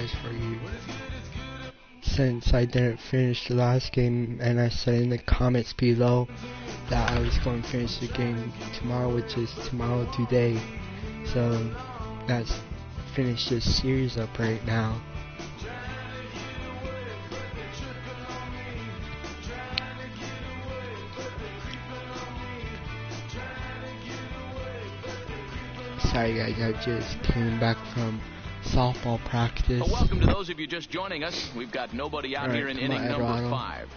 apologize for you. Since I didn't finish the last game, and I said in the comments below that I was going to finish the game tomorrow, which is tomorrow today. So let's finish this series up right now. Sorry guys, I just came back from softball practice. Well, welcome to those of you just joining us. We've got nobody out here in inning number 5.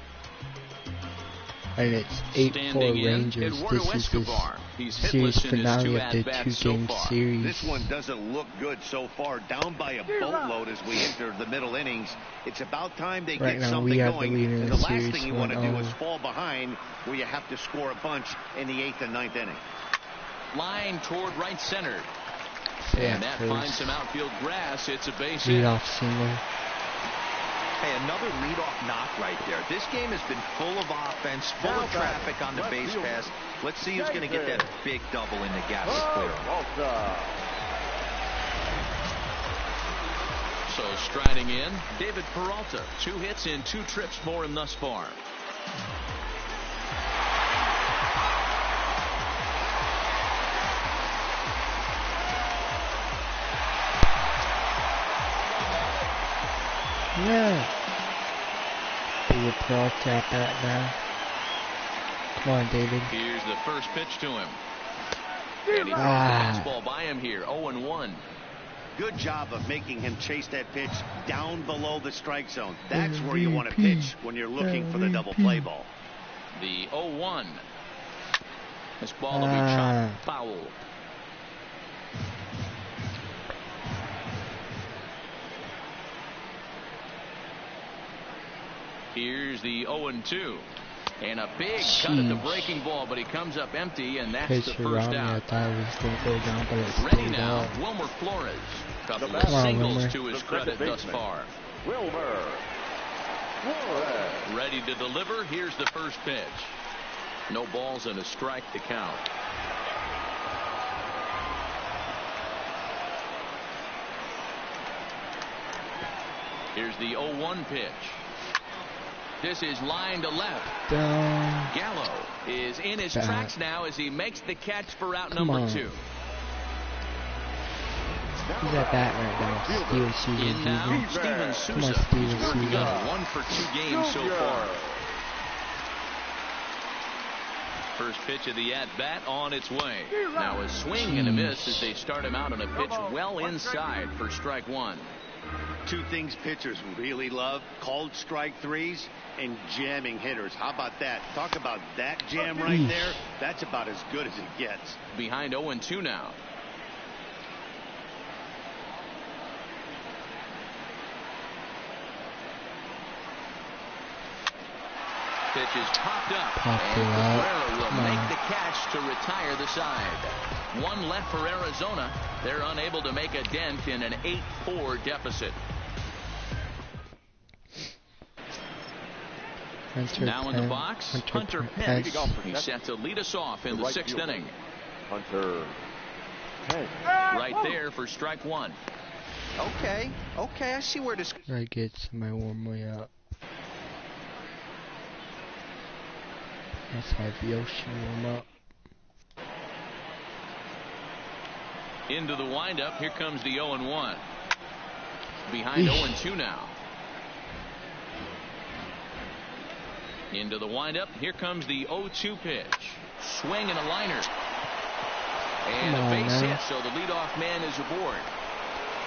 And it's 8-4 Rangers. This is the series finale of the 2-game series. This one doesn't look good so far. Down by a boatload as we enter the middle innings. It's about time they get something going. And the last thing you want to do is fall behind where you have to score a bunch in the 8th and 9th inning. Line toward right center. And that finds some outfield grass. It's a base hit. Leadoff single. Hey, another leadoff knock right there. This game has been full of offense, full of traffic on the base pass. Let's see who's going to get that big double in the gap to clear. So striding in, David Peralta. 2 hits in 2 trips for him thus far. Yeah. David Peralta at that now. Come on, David. Here's the first pitch to him. And he throws the fastball by him here. 0-1. Good job of making him chase that pitch down below the strike zone. That's where you want to pitch when you're looking for the double play ball. The 0-1. This ball will be chopped foul. Here's the 0-2. And a big cut at the breaking ball, but he comes up empty, and that's the first out. I thought it was going to go down, but it's ready now, Wilmer Flores. Couple of singles to his credit thus far. Wilmer Flores. Ready to deliver. Here's the first pitch. No balls and a strike to count. Here's the 0-1 pitch. This is line to left. Gallo is in his tracks now as he makes the catch for out number 2. He's at bat right now. Steven Souza. In now, Steven Souza. Come on, Steven Souza. 1 for 2 games so far. First pitch of the at-bat on its way. Now a swing and a miss as they start him out on a pitch well inside for strike 1. 2 things pitchers really love: called strike threes and jamming hitters. How about that? Talk about that jam right there. That's about as good as it gets. Behind 0-2 now. Pitch is popped up. And Cabrera will make the catch to retire the side. 1 left for Arizona. They're unable to make a dent in an 8-4 deficit. Now in the box, Hunter Pence. He's set to lead us off in the 6th inning. Hunter Pence. Right there for strike 1. Okay, I see where this. I get my warm way up. Let's have Yoshi warm up. Into the windup. Here comes the 0-1. Behind 0-2 now. Into the windup. Here comes the 0-2 pitch. Swing and a liner. And a base hit, so the leadoff man is aboard.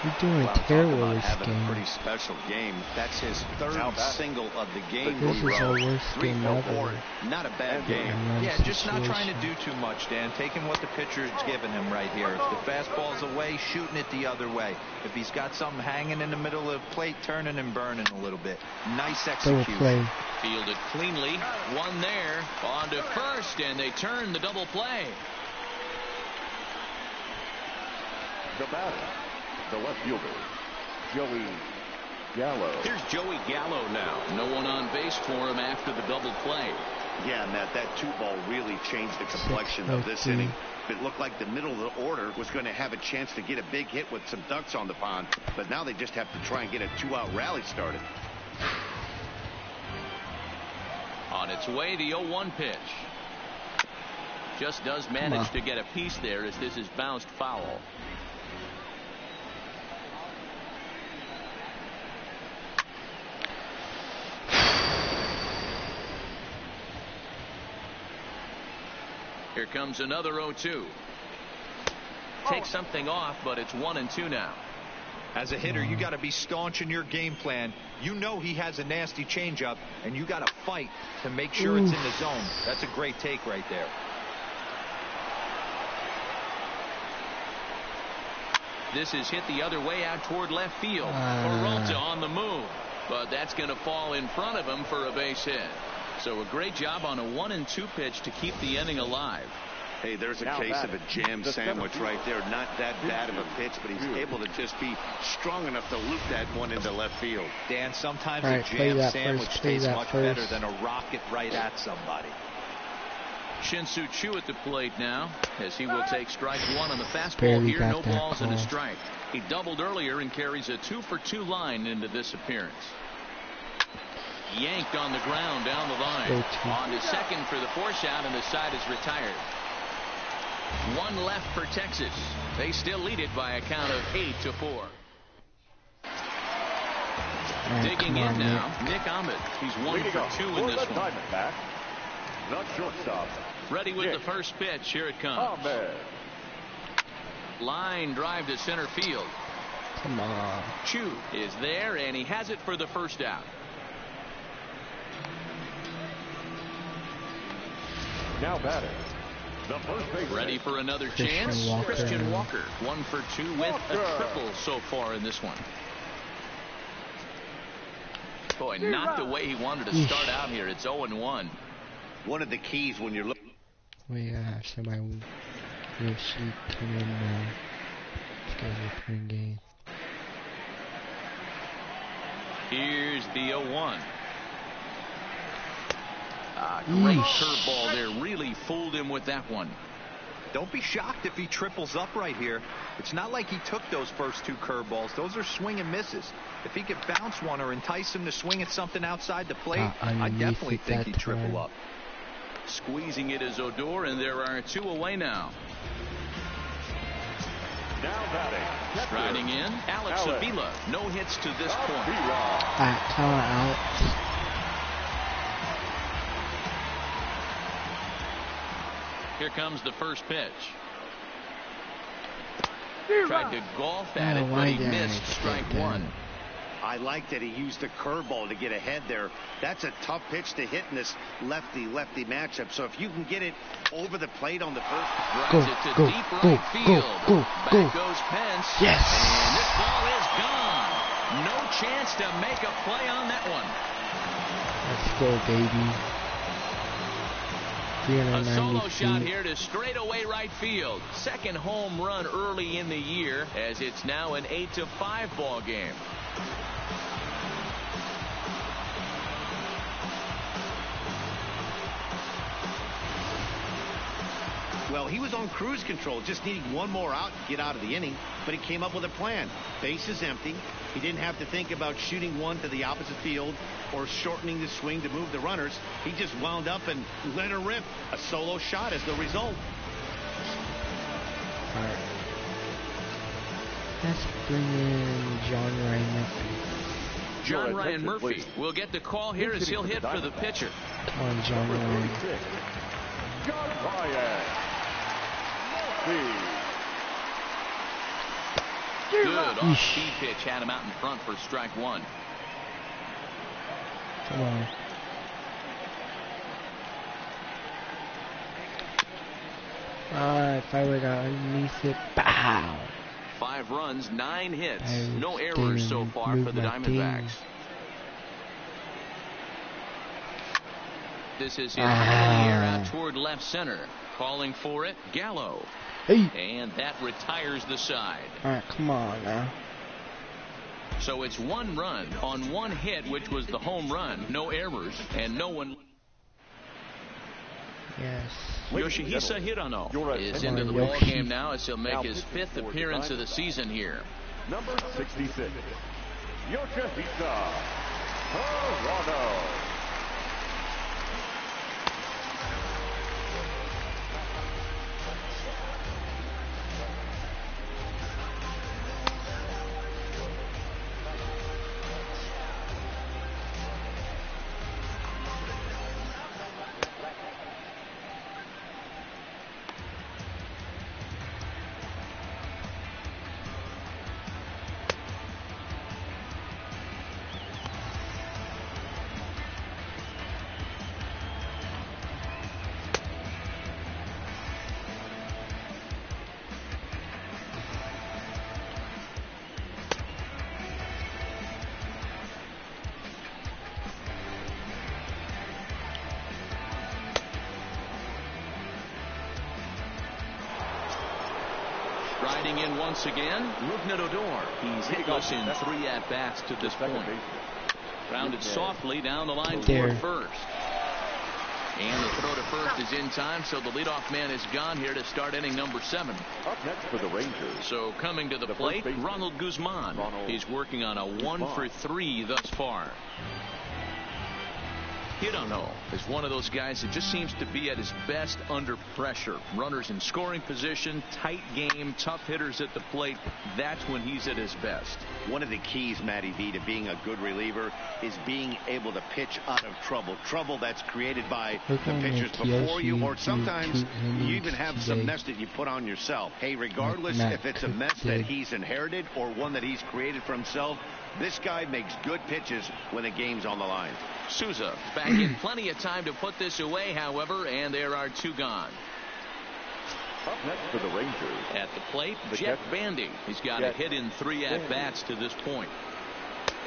You're doing terrible this having game. a pretty special game. That's his 3rd single of the game. This is our worst game ever. Not a bad game. Yeah, just not trying to do too much, Dan. Taking what the pitcher's giving him right here. If the fastball's away, shooting it the other way. If he's got something hanging in the middle of the plate, turning and burning a little bit. Nice execution. Fielded cleanly. 1 there. On to first, and they turn the double play. The batter, the left fielder, Joey Gallo. Here's Joey Gallo now. No one on base for him after the double play. Yeah, Matt, that 2-ball really changed the complexion of this inning. It looked like the middle of the order was going to have a chance to get a big hit with some ducks on the pond, but now they just have to try and get a 2-out rally started. On its way, the 0-1 pitch. Just does manage to get a piece there as this is bounced foul. Here comes another 0-2. Takes something off, but it's 1-2 now. As a hitter, you got to be staunch in your game plan. You know he has a nasty changeup, and you got to fight to make sure it's in the zone. That's a great take right there. This is hit the other way out toward left field. Peralta on the move, but that's going to fall in front of him for a base hit. So a great job on a 1-2 pitch to keep the inning alive. Hey, there's a case of a jam sandwich right there. Not that bad of a pitch, but he's able to just be strong enough to loop that one into left field. Dan, sometimes a jam sandwich tastes much better than a rocket right at somebody. Shin-Soo Choo at the plate now, as he will take strike one on the fastball here. No balls and a strike. He doubled earlier and carries a 2-for-2 line into this appearance. Yanked on the ground down the line. On to second for the force out, and the side is retired. One left for Texas. They still lead it by a count of 8-4. Digging in now, Nick Ahmed. He's 1-for-2 in this one. The shortstop. Ready with the first pitch. Here it comes. Line drive to center field. Come on. Choo is there, and he has it for the first out. Now batting. The first baseman. Ready for another chance. Christian Walker. 1-for-2 with a triple so far in this one. Boy, not the way he wanted to start out here. It's 0-1. One of the keys when you're looking. We have somebody will see come in now. This guy's a playing game. Here's the 0-1. Great curveball there. Really fooled him with that one. Don't be shocked if he triples up right here. It's not like he took those first two curveballs. Those are swing and misses. If he could bounce one or entice him to swing at something outside the plate, I definitely think he'd triple up. Squeezing it is Odor, and there are two away now. Now batting. Striding in, Alex Avila. No hits to this point. Out. Here comes the first pitch. Tried to golf at it, but he missed strike one. I like that he used the curveball to get ahead there. That's a tough pitch to hit in this lefty-lefty matchup. So if you can get it over the plate on the first, drives it to deep right field. Back goes Pence. Yes. And this ball is gone. No chance to make a play on that one. Let's go, baby. A solo shot here to straightaway right field. Second home run early in the year, as it's now an 8-5 ball game. Well, he was on cruise control, just needing one more out to get out of the inning, but he came up with a plan. Base is empty. He didn't have to think about shooting one to the opposite field or shortening the swing to move the runners. He just wound up and let her rip. A solo shot is the result. All right. Let's bring in John Ryan Murphy. John Ryan Murphy will get the call here as he'll hit for the pitcher. Come on, John Ryan. John Ryan. Good off-speed pitch had him out in front for strike one. Come on. If I would underneath it, pow. 5 runs, 9 hits, no errors so far for the Diamondbacks. This is his air out toward left center. Calling for it, Gallo. Hey. And that retires the side. All right, come on now. So it's 1 run on 1 hit, which was the home run. No errors and no one. Yes. Yoshihisa Hirano is into the ball game now as he'll make his 5th appearance of the season here. Number 66, Yoshihisa Hirano. Riding in once again, Rougned Odor. He's hitless in 3 at-bats to this point. Grounded softly down the line toward first. And the throw to first is in time, so the leadoff man is gone here to start inning number 7. Up next for the Rangers. So coming to the plate, Ronald Guzman. He's working on a 1-for-3 thus far. Hirano is one of those guys that just seems to be at his best under pressure. Runners in scoring position, tight game, tough hitters at the plate. That's when he's at his best. One of the keys, Matty V, to being a good reliever is being able to pitch out of trouble. Trouble that's created by the pitchers before you, or sometimes you even have some mess that you put on yourself. Hey, regardless if it's a mess that he's inherited or one that he's created for himself, this guy makes good pitches when the game's on the line. Souza back in plenty of time to put this away, however, and there are 2 gone. Up next for the Rangers. At the plate, Jeff Bandy. He's got a hit in 3 at-bats to this point.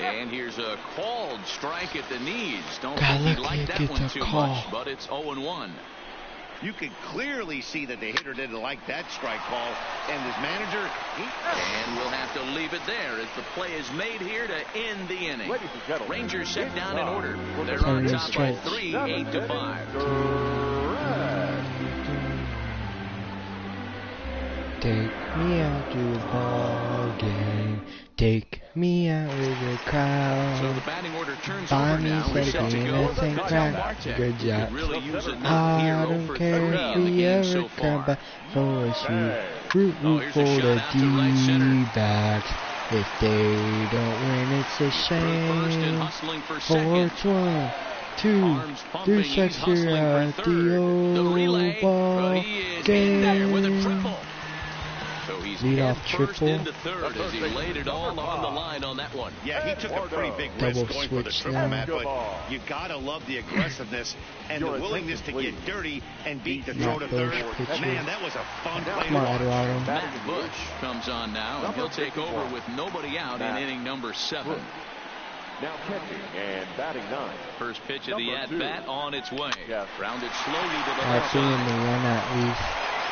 And here's a called strike at the knees. Don't think he liked that one too much, but it's 0-1. You can clearly see that the hitter didn't like that strike call, and his manager, and we'll have to leave it there as the play is made here to end the inning. Rangers set down in order. They're on top by 3, 8-5. Take me out to the ball game. Take me out with the crowd. So the batting order turns Buy over me now. We're set to go. Good job. Really use it now here. I don't care if we ever come back for us. Rooting for the D-backs. If they don't win, it's a shame. 4, 1, 2, 3 strikes here at the old ball game. So he's leadoff triple into third as he laid it all on the line on that one. Yeah, he took a pretty big risk going for the triple, Matt, but you gotta love the aggressiveness and the willingness to get dirty and beat the throw to third. Man, that was a fun play to watch. Matt Bush comes on now, and he'll take over with nobody out in inning number 7. Now catching and batting 9. First pitch of the at-bat on its way. Rounded slowly to the left side.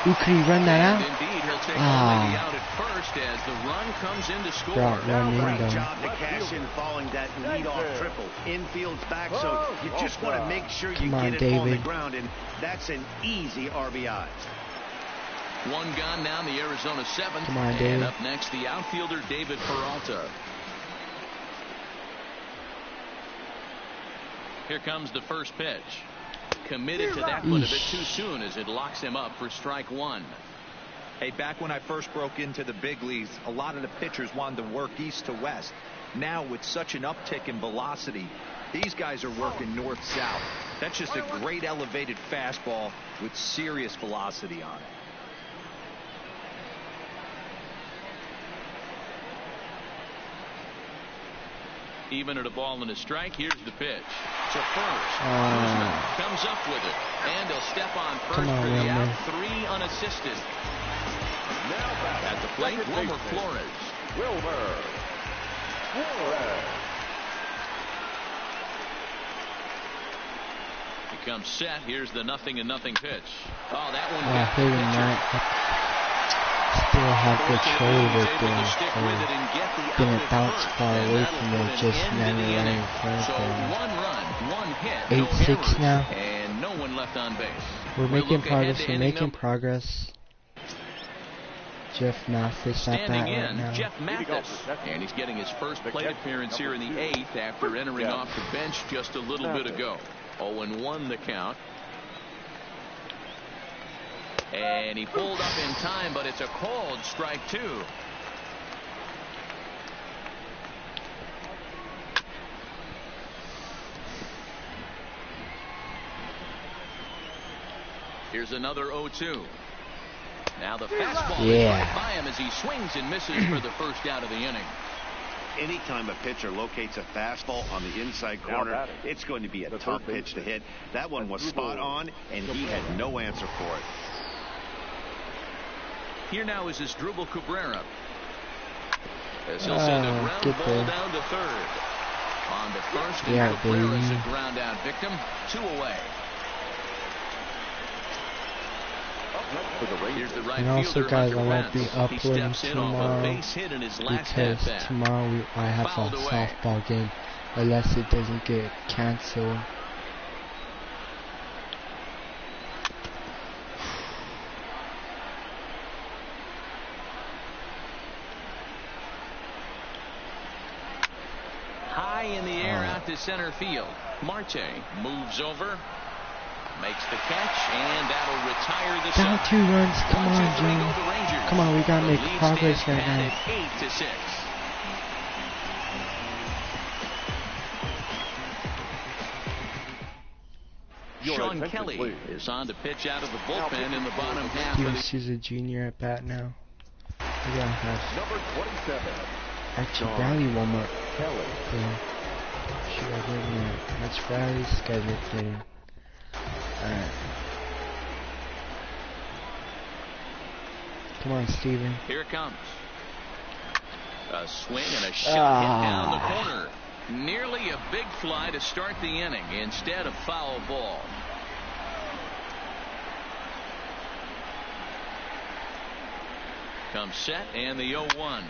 Ooh, could he run that out? Indeed, he'll take the lady out at first as the run comes in to score. Great job to cash in following that leadoff triple. Infield's back, so you just want to make sure you get it on the ground, and that's an easy RBI. 1 gone now in the Arizona 7th. Come on, David. And up next, the outfielder, David Peralta. Here comes the first pitch. Committed to that one a bit too soon as it locks him up for strike 1. Hey, back when I first broke into the big leagues, a lot of the pitchers wanted to work east to west. Now, with such an uptick in velocity, these guys are working north-south. That's just a great elevated fastball with serious velocity on it. Even at a ball and a strike, here's the pitch. To first. Comes up with it. And he'll step on first for the out. 3 unassisted. At the plate, Wilmer Flores. He comes set. Here's the 0-0 pitch. Oh, that one got the pitcher. Still have control of it there. Didn't bounce far away from it, just landed right in front of him. 8-6 now. And no one left on base. We're making progress. We're making progress. Jeff Mathis at bat right now. Jeff Mathis, and he's getting his first plate appearance here in the 8th after entering off the bench just a little bit ago. 0-1 the count. And he pulled up in time, but it's a called strike 2. Here's another 0-2. Now the fastball is right by him as he swings and misses for the first out of the inning. Anytime a pitcher locates a fastball on the inside corner, it's going to be a tough pitch to hit. That one was spot on, and he had no answer for it. Here now is Asdrubal Cabrera, as he'll send a ground ball down to third. On to first, and Cabrera's a ground out victim. 2 away. Here's the right and also, guys, I won't be uploading tomorrow because tomorrow I have a softball game, unless it doesn't get canceled. High in the air out to center field. Marte moves over. Makes the catch, and that'll retire the down 2 runs. Come on, Jim. Come on, we gotta make progress right now. 8-6. Sean Kelly is on to pitch out of the bullpen in the bottom half of the... He's a junior at bat now. We gotta have... Number 27. Actually, rally one more. Kelly. Yeah. Should I get in there? Let's rally this guy's hitting. Alright. Come on, Steven. Here it comes. A swing and a shot hit down the corner. Nearly a big fly to start the inning. Instead, a foul ball. Comes set and the 0-1.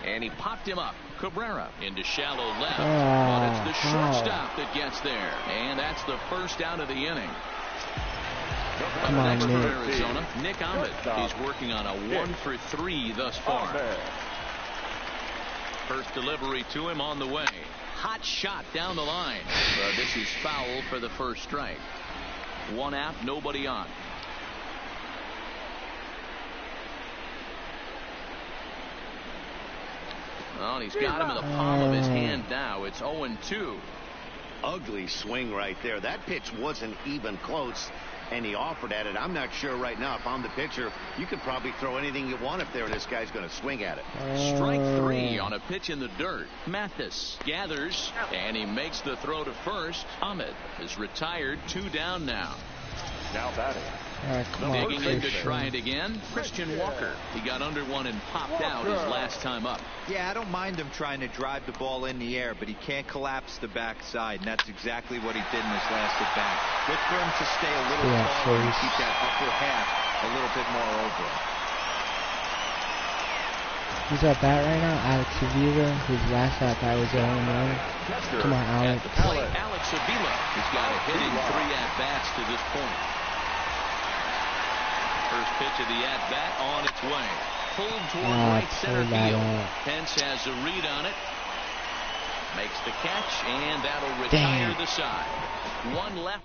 And he popped him up. Cabrera into shallow left. But it's the shortstop that gets there. And that's the first out of the inning. Come on, Next Nick. for Arizona, Nick Ahmed. He's working on a 1-for-3 thus far. First delivery to him on the way. Hot shot down the line. This is foul for the first strike. 1 out, nobody on. Well, he's got him in the palm of his hand now. It's 0-2. Ugly swing right there. That pitch wasn't even close, and he offered at it. I'm not sure right now. If I'm the pitcher, you could probably throw anything you want up there, and this guy's going to swing at it. Strike 3 on a pitch in the dirt. Mathis gathers, and he makes the throw to first. Ahmed is retired. 2 down now. Now batting. Digging in to try it again, Christian Walker. He got under one and popped out his last time up. Yeah, I don't mind him trying to drive the ball in the air, but he can't collapse the backside, and that's exactly what he did in his last at bat. Good for him to stay a little taller and keep that upper half a little bit more over. Who's at bat right now? Alex Avila. His last at bat was at home run. Come on, Alex. At the plate, Alex Avila. He's got a hitting 3 at-bats to this point. First pitch of the at-bat on its way. Pulled toward right center field. Pence has a read on it. Makes the catch, and that'll retire the side. 1 left.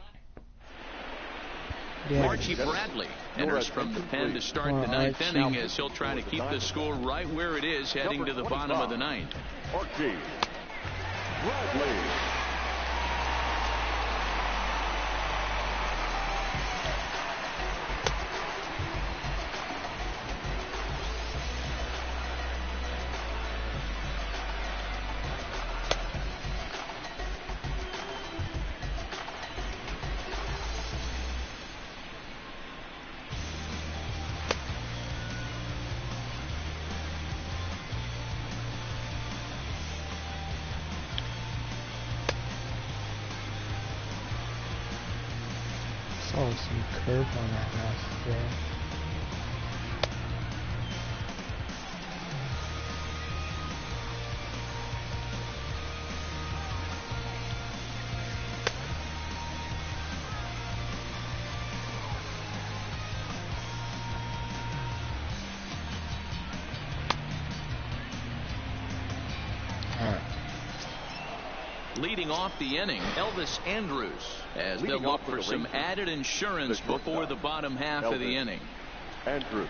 Archie Bradley enters from the pen to start the 9th inning as he'll try to keep the score right where it is heading to the bottom of the 9th. Archie Bradley. Saw some curve on that last throw. Leading off the inning, Elvis Andrus, as they'll look for some added insurance before the bottom half of the inning. Andrews.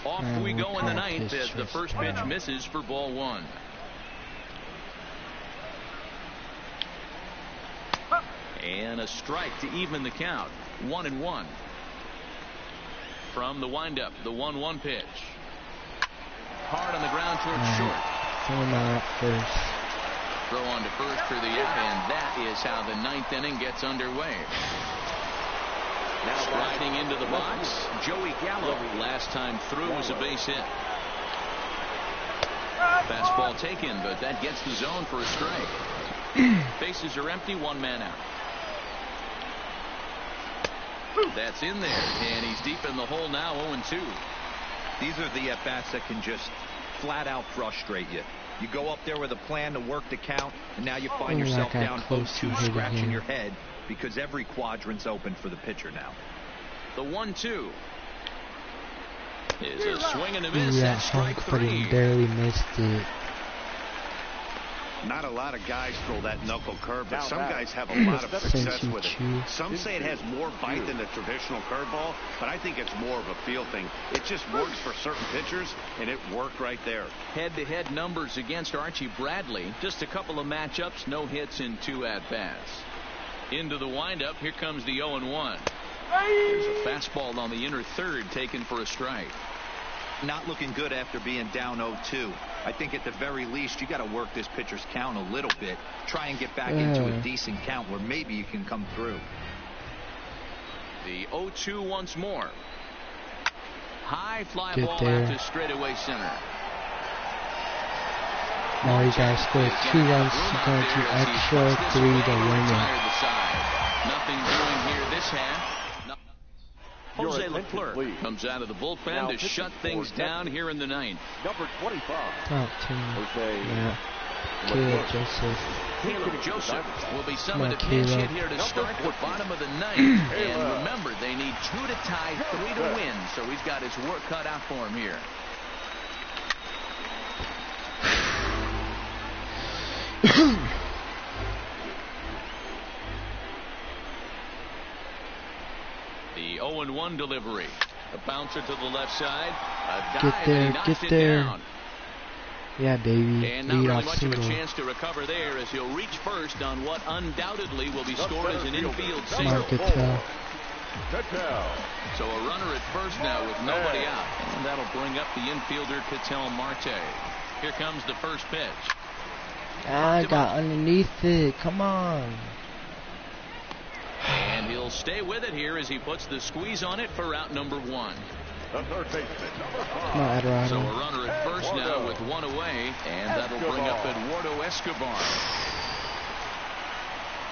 Off we go in the ninth as the first pitch misses for ball one. And a strike to even the count. 1-1. From the windup, the 1-1 pitch. Hard on the ground towards short. Going out first. Throw on to first for the out, and that is how the ninth inning gets underway. Now sliding into the box, Joey Gallo. Last time through was a base hit. Fastball taken, but that gets the zone for a strike. Bases are empty, one man out. That's in there, and he's deep in the hole now, 0-2. These are the at-bats that can just flat out frustrate you. You go up there with a plan to work the count, and now you find yourself down 0-2, scratching your head because every quadrant's open for the pitcher now. The 1-2 is a swing and a miss. Yeah, That's strike but he three. barely missed it. Not a lot of guys throw that knuckle curve, but some guys have a lot of success with it. Some say it has more bite than the traditional curveball, but I think it's more of a feel thing. It just works for certain pitchers, and it worked right there. Head-to-head numbers against Archie Bradley. Just a couple of matchups, no hits in 2 at-bats. Into the windup, here comes the 0-1. There's a fastball on the inner third taken for a strike. Not looking good after being down 0-2. I think at the very least you got to work this pitcher's count a little bit. Try and get back into a decent count where maybe you can come through. The 0-2 once more. High fly ball out to straightaway center. Now you guys score 2 runs to go to extra 3 to win it. Nothing doing here this half. Jose Leclerc comes out of the bullpen to shut things down here in the ninth. Number 25. Top 10. Yeah. Caleb Joseph will be summoned to pinch hit here to start the bottom of the ninth. And remember, they need 2 to tie, 3 to win. So he's got his work cut out for him here. The 0-1 delivery. A bouncer to the left side. A dive, get there. Down. Yeah, baby. And not really much of a chance to recover there as he'll reach first on what undoubtedly will be scored as an infield single. So a runner at first now with nobody out. And that'll bring up the infielder Ketel Marte. Here comes the first pitch. I got underneath it. Come on. And he'll stay with it here as he puts the squeeze on it for out number 1. The third baseman, number 5. So a runner at first now with 1 away, and that'll bring up Eduardo Escobar.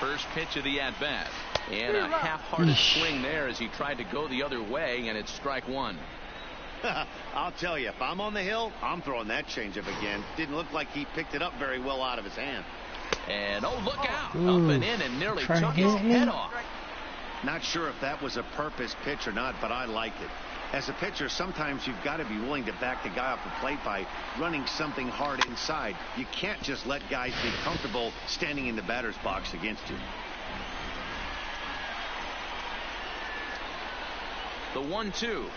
First pitch of the at-bat, and a half-hearted swing there as he tried to go the other way, and it's strike 1. I'll tell you, if I'm on the hill, I'm throwing that changeup again. Didn't look like he picked it up very well out of his hand. And oh, look out. Up and in and nearly took his head off. Not sure if that was a purpose pitch or not, but I like it. As a pitcher, sometimes you've got to be willing to back the guy off the plate by running something hard inside. You can't just let guys be comfortable standing in the batter's box against you. The 1-2.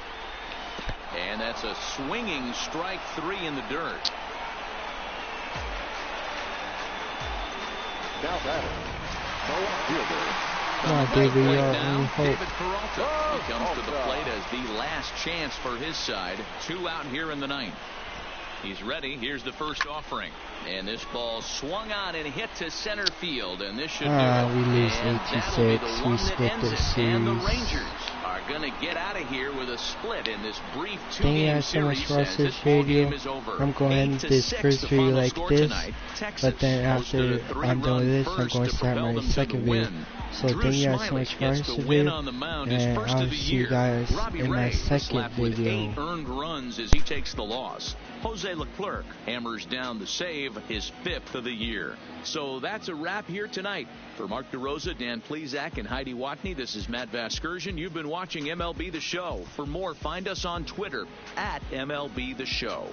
And that's a swinging strike 3 in the dirt. Now batter. No fielder. Come on, David, you are only hope. David Peralta. He comes to the plate as the last chance for his side. 2 out here in the ninth. He's ready. Here's the first offering. And this ball swung on and hit to center field. And this should do it. We lose 8-6. We split the series. And the Rangers are going to get out of here with a split in this brief 2-game series as this ball game is over. I'm going to end this first video like this, but then after I'm done with this, I'm going to start my second video. So thank you guys so much for watching, and I'll see you guys in my second video. 8 earned runs as he takes the loss. Jose Leclerc hammers down the save, his 5th of the year. So that's a wrap here tonight. For Mark DeRosa, Dan Plesac, and Heidi Watney, this is Matt Vasgersian. You've been watching MLB The Show. For more, find us on Twitter @MLB The Show.